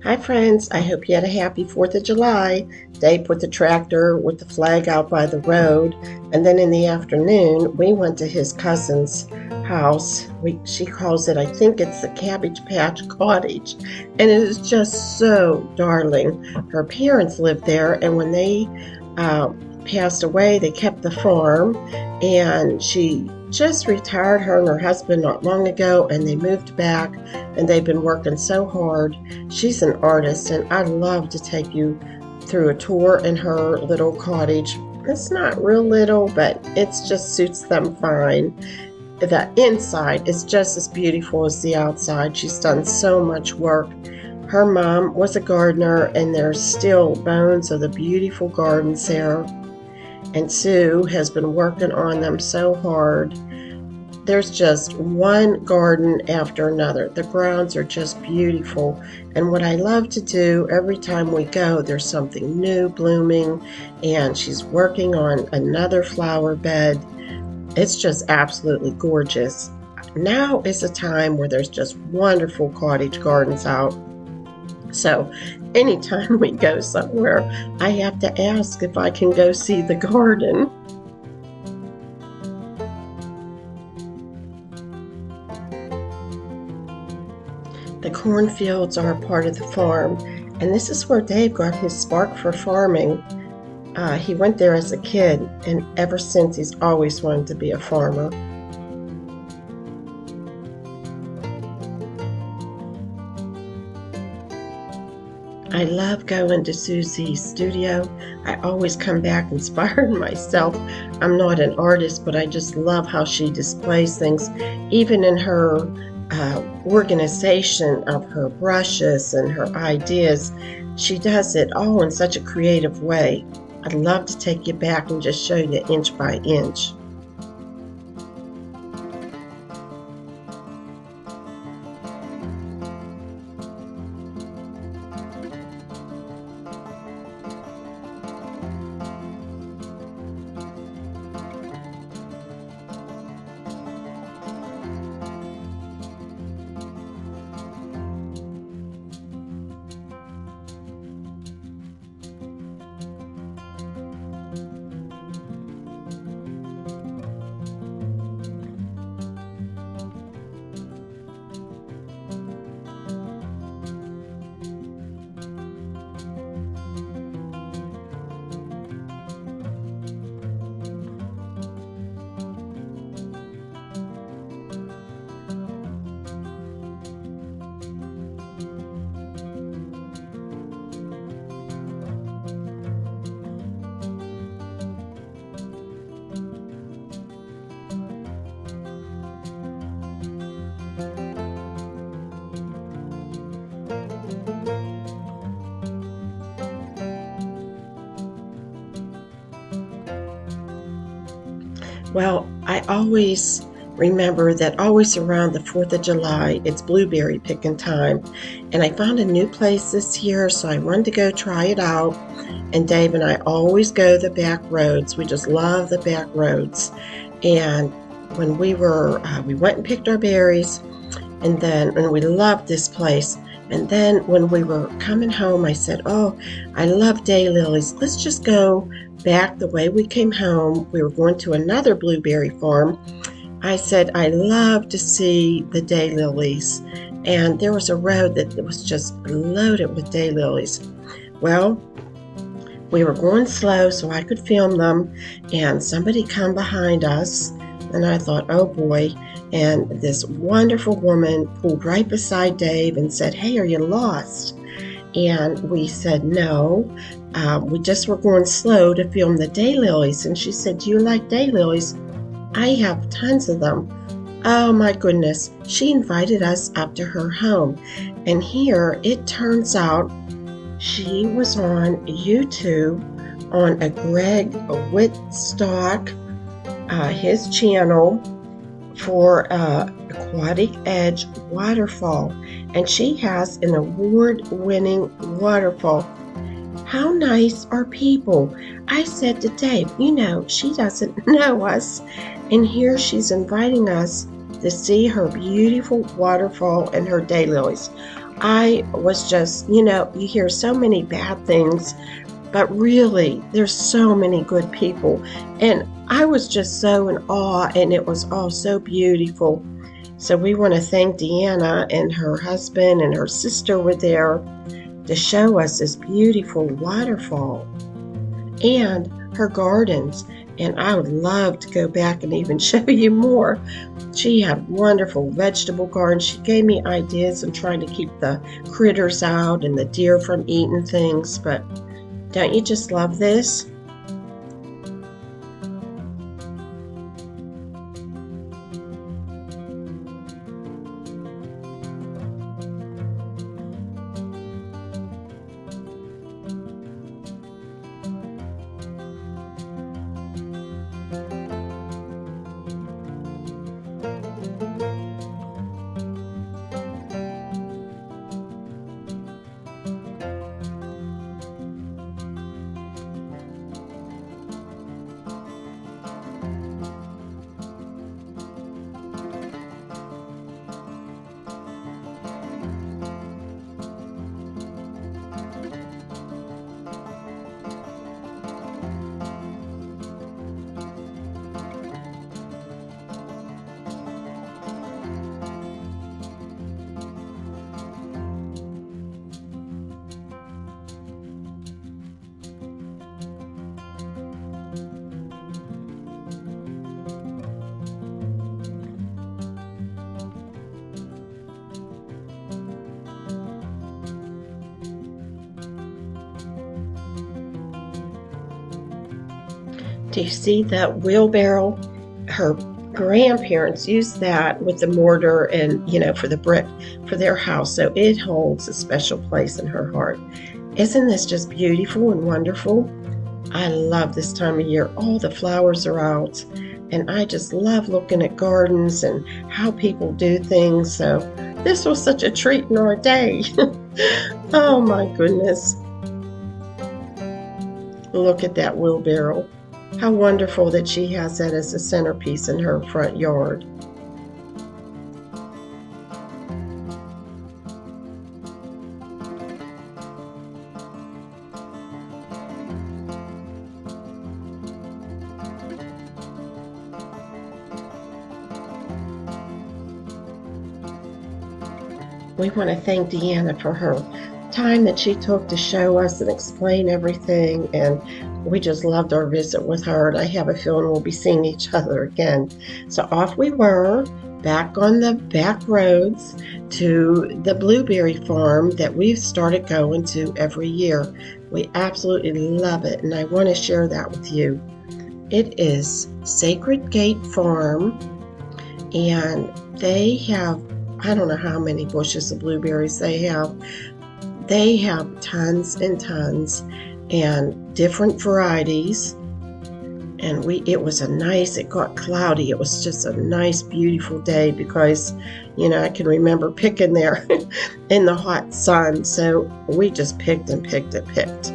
Hi friends, I hope you had a happy 4th of July. Dave put the tractor with the flag out by the road, and then in the afternoon we went to his cousin's house. She calls it, I think it's the Cabbage Patch Cottage, and it is just so darling. Her parents lived there, and when they passed away, they kept the farm, and she just retired, her and her husband, not long ago, and they moved back, and they've been working so hard. She's an artist, and I'd love to take you through a tour in her little cottage. It's not real little, but it just suits them fine. The inside is just as beautiful as the outside. She's done so much work. Her mom was a gardener, and there's still bones of the beautiful gardens there. And Sue has been working on them so hard. There's just one garden after another. The grounds are just beautiful. And what I love to do every time we go, there's something new blooming, and she's working on another flower bed. It's just absolutely gorgeous. Now is a time where there's just wonderful cottage gardens out. So anytime we go somewhere, I have to ask if I can go see the garden. The cornfields are a part of the farm, and this is where Dave got his spark for farming. He went there as a kid, and ever since he's always wanted to be a farmer. I love going to Susie's studio. I always come back inspired myself. I'm not an artist, but I just love how she displays things, even in her organization of her brushes and her ideas. She does it all in such a creative way. I'd love to take you back and just show you inch by inch. Well, I always remember that always around the 4th of July, it's blueberry picking time. And I found a new place this year, so I wanted to go try it out. And Dave and I always go the back roads. We just love the back roads. And when we went and picked our berries, and we loved this place. And then when we were coming home, I said, oh, I love daylilies. Let's just go back the way we came home. We were going to another blueberry farm. I said, I love to see the daylilies. And there was a road that was just loaded with daylilies. Well, we were going slow so I could film them, and somebody come behind us, and I thought, oh boy. And this wonderful woman pulled right beside Dave and said, hey, are you lost? And we said, no, we just were going slow to film the daylilies. And she said, do you like daylilies? I have tons of them. Oh my goodness. She invited us up to her home. And here it turns out she was on YouTube on a Greg Whitstock, his channel, for Aquatic Edge Waterfall, and she has an award-winning waterfall. How nice are people? I said to Dave, she doesn't know us, and here she's inviting us to see her beautiful waterfall and her daylilies. I was just, you hear so many bad things, but really, there's so many good people. And I was just so in awe, and it was all so beautiful. So we want to thank Deanna, and her husband and her sister were there to show us this beautiful waterfall and her gardens. And I would love to go back and even show you more. She had wonderful vegetable gardens. She gave me ideas on trying to keep the critters out and the deer from eating things. But don't you just love this? Do you see that wheelbarrow? Her grandparents used that with the mortar and, for the brick for their house. So it holds a special place in her heart. Isn't this just beautiful and wonderful? I love this time of year. All the flowers are out, and I just love looking at gardens and how people do things. So this was such a treat in our day. Oh my goodness. Look at that wheelbarrow. How wonderful that she has that as a centerpiece in her front yard. We want to thank Deanna for her time that she took to show us and explain everything. And we just loved our visit with her. And I have a feeling we'll be seeing each other again. So off we were, back on the back roads to the blueberry farm that we've started going to every year. We absolutely love it, and I want to share that with you. It is Sacred Gate Farm, and they have, I don't know how many bushes of blueberries they have. They have tons and tons and different varieties. And it got cloudy. It was just a nice, beautiful day because, I can remember picking there in the hot sun. So we just picked and picked and picked.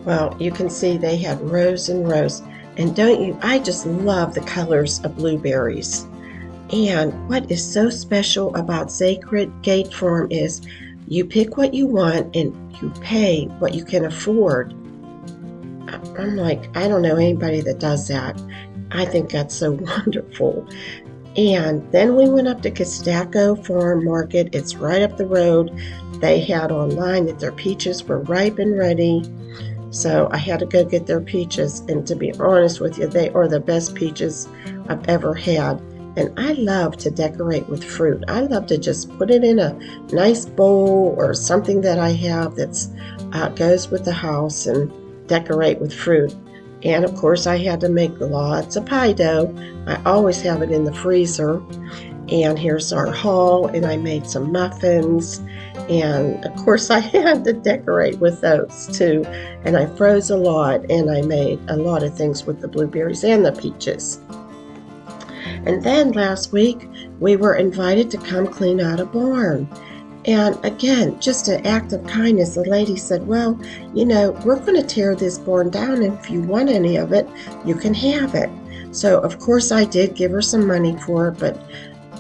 Well, you can see they had rows and rows. And don't you, I just love the colors of blueberries. And what is so special about Sacred Gate Farm is you pick what you want and you pay what you can afford. I'm like, I don't know anybody that does that. I think that's so wonderful. And then we went up to Castaco Farm Market. It's right up the road. They had online that their peaches were ripe and ready. So I had to go get their peaches. And to be honest with you, they are the best peaches I've ever had. And I love to decorate with fruit. I love to just put it in a nice bowl or something that I have that's goes with the house and decorate with fruit. And of course, I had to make lots of pie dough. I always have it in the freezer. And here's our haul, and I made some muffins. And of course, I had to decorate with those too. And I froze a lot, and I made a lot of things with the blueberries and the peaches. And then last week, we were invited to come clean out a barn. And again, just an act of kindness, the lady said, well, you know, we're going to tear this barn down, and if you want any of it, you can have it. So, of course, I did give her some money for it, but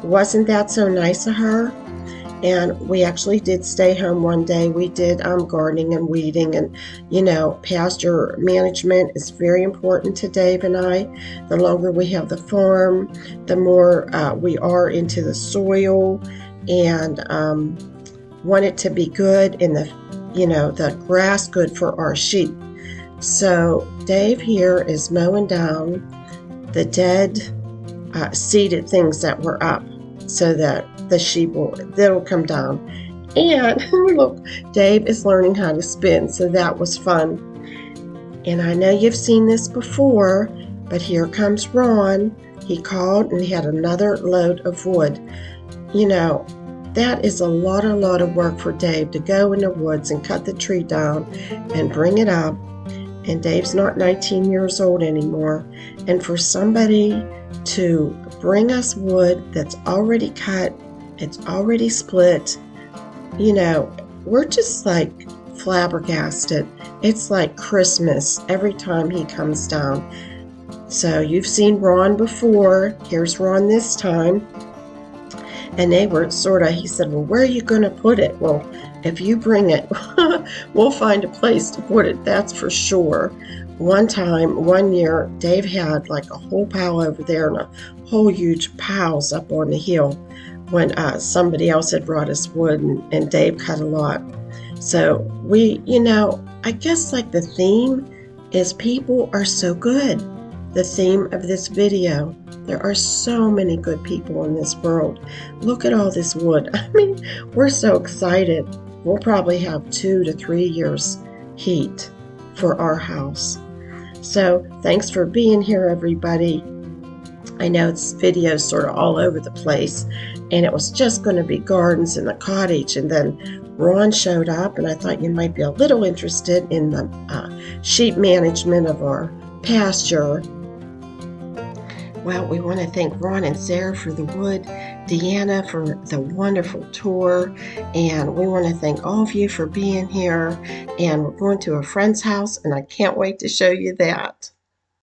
wasn't that so nice of her? And we actually did stay home one day. We did gardening and weeding, and you know, pasture management is very important to Dave and I. The longer we have the farm, the more we are into the soil and want it to be good, and the grass good for our sheep. So Dave here is mowing down the dead seeded things that were up, so that the sheep that'll come down. And look, Dave is learning how to spin, so that was fun. And I know you've seen this before, but here comes Ron. He called and he had another load of wood. You know, that is a lot of work for Dave to go in the woods and cut the tree down and bring it up. And Dave's not 19 years old anymore. And for somebody to bring us wood that's already cut, it's already split, you know, we're just like flabbergasted. It's like Christmas every time he comes down. So you've seen Ron before. Here's Ron this time. And they were he said, well, where are you going to put it? Well, if you bring it, we'll find a place to put it, that's for sure. One year, Dave had like a whole pile over there and a whole huge piles up on the hill when somebody else had brought us wood, and Dave cut a lot. So we, I guess like the theme is people are so good. The theme of this video, there are so many good people in this world. Look at all this wood. I mean, we're so excited. We'll probably have 2 to 3 years heat for our house. So thanks for being here, everybody. I know this video is sort of all over the place, and it was just going to be gardens and the cottage, and then Ron showed up, and I thought you might be a little interested in the sheep management of our pasture. Well, we want to thank Ron and Sarah for the wood, Deanna for the wonderful tour, and we want to thank all of you for being here. And we're going to a friend's house, and I can't wait to show you that.